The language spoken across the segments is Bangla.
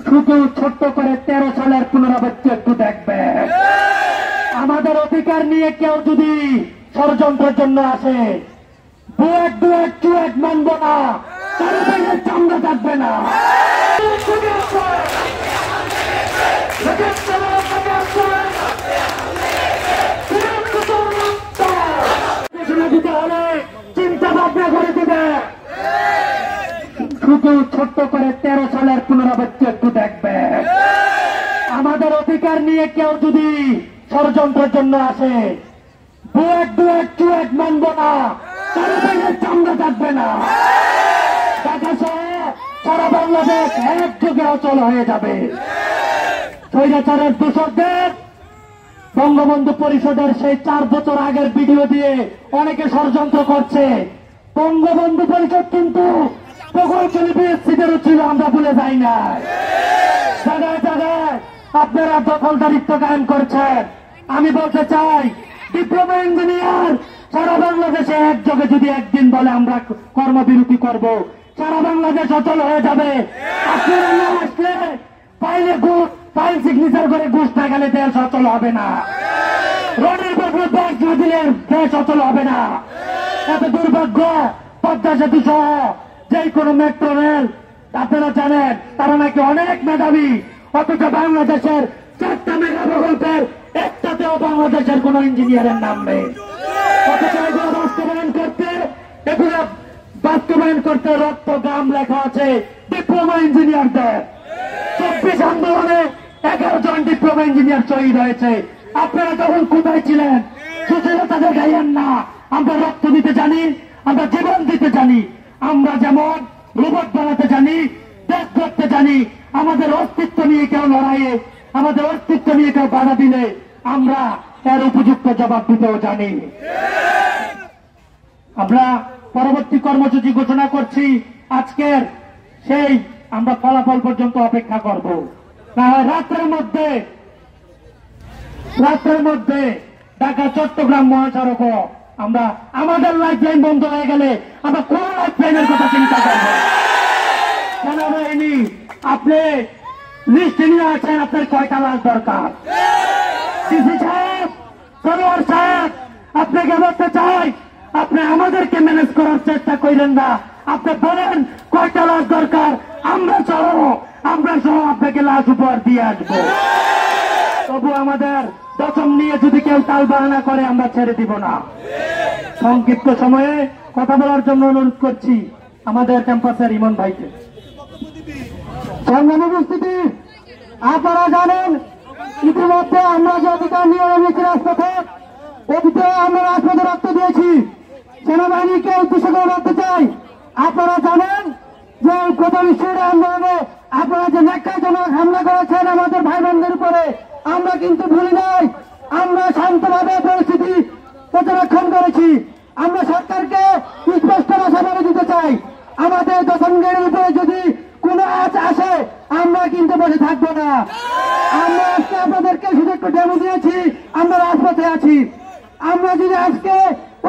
শুধু ছোট্ট করে 13 সালের পুনরাবৃত্তি একটু দেখবে। আমাদের অধিকার নিয়ে কেউ যদি ষড়যন্ত্রের জন্য আসে, বুয়েট ডুয়েট চুয়েট মানব না, তার বাইরে চামড়া থাকবে না। দিতে হলে চিন্তা ভাবনা করে দিবে। শুধু ছোট্ট করে 13 সালের পুনরাবৃত্তি একটু দেখবে। আমাদের অধিকার নিয়ে কেউ যদি ষড়যন্ত্রের জন্য আসে, বুয়েট ডুয়েট চুয়েট মানব না, তার বাইরে চামড়া থাকবে না। ঢাকা সহ সারা বাংলাদেশ একযোগে অচল হয়ে যাবে। স্বৈরাচারের দূষকদের বঙ্গবন্ধু পরিষদের সেই 4 বছর আগের ভিডিও দিয়ে অনেকে ষড়যন্ত্র করছে। বঙ্গবন্ধু পরিষদ কিন্তু প্রকৌশলী বিএসসিদেরও ছিল, আমরা ভুলে যাই না। জায়গায় জায়গায় আপনারা দখলদারিত্ব কায়েম করছেন। আমি বলতে চাই, ডিপ্লোমা ইঞ্জিনিয়ার সারা বাংলাদেশে একযোগে যদি একদিন বলে আমরা কর্মবিরতি করব, সারা বাংলাদেশ অচল হয়ে যাবে। আপনারা না আসলে ফাইল সিগনেচার করে ঘুষ না গেলে দেশ অচল হবে না। রোডের পর ব্যাগ না দিলে দেশ অচল হবে না। এত দুর্ভাগ্য, পদ্মা সেতু সহ যে কোনো মেট্রো রেল আপনারা জানেন তারা নাকি অনেক মেধাবী, অথচ বাংলাদেশের 4টা মেগা প্রকল্পের একটাতেও বাংলাদেশের কোন ইঞ্জিনিয়ারের নাম নেই। অথচ এগুলো বাস্তবায়ন করতে রক্ত গাম লেখা আছে ডিপ্লোমা ইঞ্জিনিয়ারদের। 24 আন্দোলনে 11 জন ডিপ্লোমা ইঞ্জিনিয়ার শহীদ হয়েছে। আপনারা তখন কোথায় ছিলেন? সুশীলতাদের গাইয়েন না। আমরা রক্ত দিতে জানি, আমরা জীবন দিতে জানি। আমরা যেমন রোবট বানাতে জানি, দেশ করতে জানি, আমাদের অস্তিত্ব নিয়ে কেউ লড়াইয়ে, আমাদের অস্তিত্ব নিয়ে কেউ বাধা দিলে আমরা এর উপযুক্ত জবাব দিতেও জানি। আমরা পরবর্তী কর্মসূচি ঘোষণা করছি। আজকের সেই আমরা ফলাফল পর্যন্ত অপেক্ষা করব। না হয় রাত্রের মধ্যে ঢাকা চট্টগ্রাম মহাসড়ক আমরা আমাদের লাইফ লাইন বন্ধ হয়ে গেলে আমরা কোন লাইফ লাইনের কথা চিন্তা করব? সেনাবাহিনী, আপনি লিস্ট নিয়ে আছেন, আপনার কয়টা লাশ দরকার? ডিসি সাহেব, সরোয়ার সাহেব, আপনাকে বলতে চাই, আপনি আমাদেরকে ম্যানেজ করার চেষ্টা করেন না। আপনি বলেন কয়টা লাশ দরকার, আমরা সহ আপনাকে লাশ উপহার দিয়ে আসবো। তবু আমাদের দশম নিয়ে যদি কেউ তাল বাহানা করে আমরা ছেড়ে দিব না। সংক্ষিপ্ত সময়ে কথা বলার জন্য অনুরোধ করছি আমাদের ক্যাম্পাসের ইমন ভাইকে। সংগ্রামী উপস্থিতি, আপনারা জানেন ইতিমধ্যে আমরা যে অধিকার নিয়ে নেমেছি রাজপথে, অতীতে আমরা রাজপথে রক্ত দিয়েছি। সেনাবাহিনীকে উদ্দেশ্য করে বলতে চাই, আপনারা জানেন যে প্রথম স্টুডেন্ট আন্দোলনে আপনারা যে ন্যাক্কারজনক হামলা করেছেন আমাদের ভাই বোনদের উপরে, আমরা কিন্তু ভুলি নাই। আমরা শান্তভাবে পরিস্থিতি পর্যবেক্ষণ করেছি। আমরা সরকারকে স্পষ্ট ভাষা বলে দিতে চাই, আমাদের দশমগের উপরে যদি কোন আজ আসে আমরা কিন্তু বসে থাকবো না। আমরা আজকে আপনাদেরকে শুধু একটু ডেমো দিয়েছি, আমরা রাজপথে আছি। আমরা যদি আজকে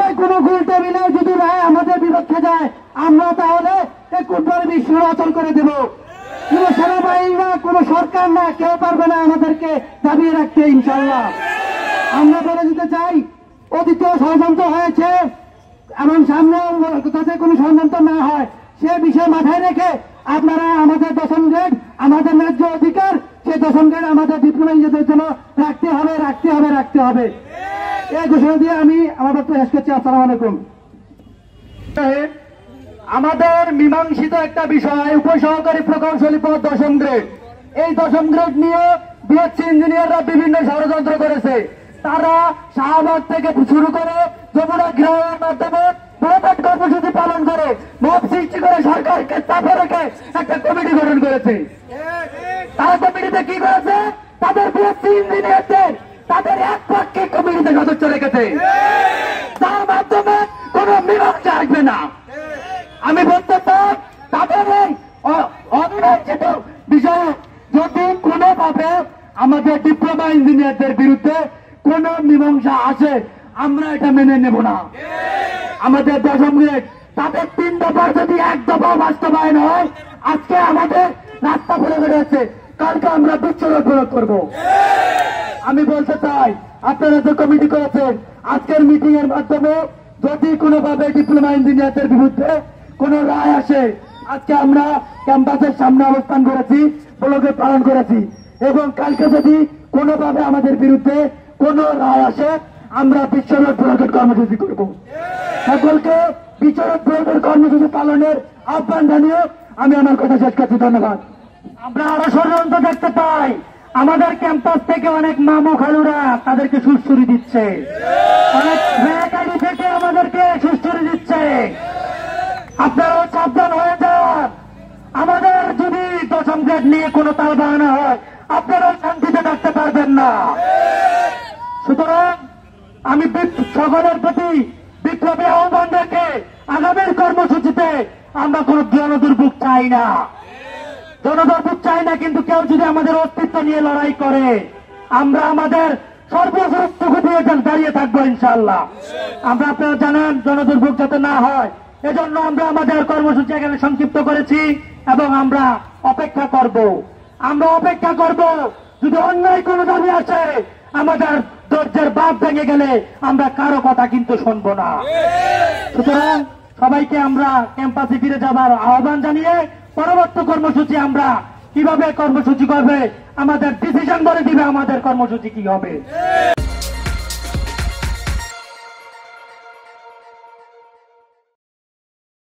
ওই কোন গোল টেবিলে যদি রায় আমাদের বিপক্ষে যায়, আমরা তাহলে কুটবারে বিশ্ব অচল করে দেব। কোন সেনাবাহিনী না, কোন সরকার না, কেউ পারবে না আমাদেরকে দাবিয়ে রাখতে, ইনশাল্লাহ। আমরা বলে দিতে চাই, অতীতেও ষড়যন্ত্র হয়েছে এবং সামনেও যাতে কোনো ষড়যন্ত্র না হয় সে বিষয় মাথায় রেখে আপনারা আমাদের দশম গ্রেড, আমাদের ন্যায্য অধিকার, সেই দশম গ্রেড আমাদের ডিপ্লোমা ইঞ্জিনিয়ারদের জন্য রাখতে হবে। এই ঘোষণা দিয়ে আমি আমার বক্তব্য শেষ করছি। আসসালামু আলাইকুম। আমাদের মীমাংসিত একটা বিষয়, উপসহকারী প্রকৌশলী পদ দশম গ্রেড। এই দশম গ্রেড নিয়ে বিএসসি ইঞ্জিনিয়াররা বিভিন্ন ষড়যন্ত্র করেছে। তারা শাহবাগ থেকে শুরু করে যমুনা গ্রামের মাধ্যমে বড় কর্মসূচি পালন করে মব সৃষ্টি করে সরকারকে চাপে রেখে একটা কমিটি গঠন করেছে। তারা কমিটিতে কি করেছে? তাদের বিএসসি ইঞ্জিনিয়ারদের তাদের এক পক্ষে কমিটিতে সদস্য রেখেছে, তার মাধ্যমে কোন মীমাংসা আসবে না। আমি বলতে চাই, তাদের এই অমীমাংসিত বিষয়ে যদি কোনোভাবে আমাদের ডিপ্লোমা ইঞ্জিনিয়ারদের বিরুদ্ধে কোন মীমাংসা আসে, আমরা এটা মেনে নেব না। আমাদের দশম গ্রেড তাদের 3 দফার যদি 1 দফা বাস্তবায়ন হয়, আজকে আমাদের রাস্তা খুলে গেছে কালকে আমরা বিচ্ছেদ প্রয়োগ করব। আমি বলতে চাই, আপনারা যে কমিটি করেছেন, আজকের মিটিং এর মাধ্যমে যদি কোনোভাবে ডিপ্লোমা ইঞ্জিনিয়ারদের বিরুদ্ধে কোন রায় আসে, আজকে আমরা ক্যাম্পাসের সামনে অবস্থান করেছি, ব্লকে পালন করেছি, এবং কালকে যদি কোনোভাবে আমাদের বিরুদ্ধে কোন রায় আসে, আমরা বিশ্বরোধ ব্লকের কর্মসূচি করব। সকলকে বিশ্বরোধ ব্লকের কর্মসূচি পালনের আহ্বান জানিয়ে আমি আমার কথা শেষ করছি। ধন্যবাদ। আমরা আরো ষড়যন্ত্র দেখতে পাই, আমাদের ক্যাম্পাস থেকে অনেক মামু খালুরা তাদেরকে সুস্থুরি দিচ্ছে, অনেক ভ্যাকারি থেকে আমাদেরকে সুস্থুরি দিচ্ছে। আপনারাও সাবধান হয়ে যান। আমাদের যদি 10ম গ্রেড নিয়ে কোনো তাল বাহানা হয়, আপনারাও শান্তিতে থাকতে পারবেন না। সুতরাং আমি সকলের প্রতি বিপ্লবী আহ্বান রেখে আগামীর কর্মসূচিতে আমরা কোন জনদুর্ভোগ চাই না, জনদুর্ভোগ চাই না। কিন্তু কেউ যদি আমাদের অস্তিত্ব নিয়ে লড়াই করে, আমরা আমাদের সর্বশ্রেষ্ঠ দিয়ে দাঁড়িয়ে থাকবো ইনশাআল্লাহ। আমরা, আপনারা জানেন, জনদুর্ভোগ যাতে না হয়, এজন্য আমরা আমাদের কর্মসূচি এখানে সংক্ষিপ্ত করেছি এবং আমরা অপেক্ষা করব। আমরা অপেক্ষা করব, যদি অন্যায় কোনো দাবি আসে, আমাদের ধৈর্যের বাঁধ ভেঙে গেলে আমরা কারো কথা কিন্তু শুনবো না। সুতরাং সবাইকে আমরা ক্যাম্পাসে ফিরে যাবার আহ্বান জানিয়ে পরবর্তী কর্মসূচি আমরা কিভাবে কর্মসূচি করবে, আমাদের ডিসিশন বলে দিবে আমাদের কর্মসূচি কি হবে।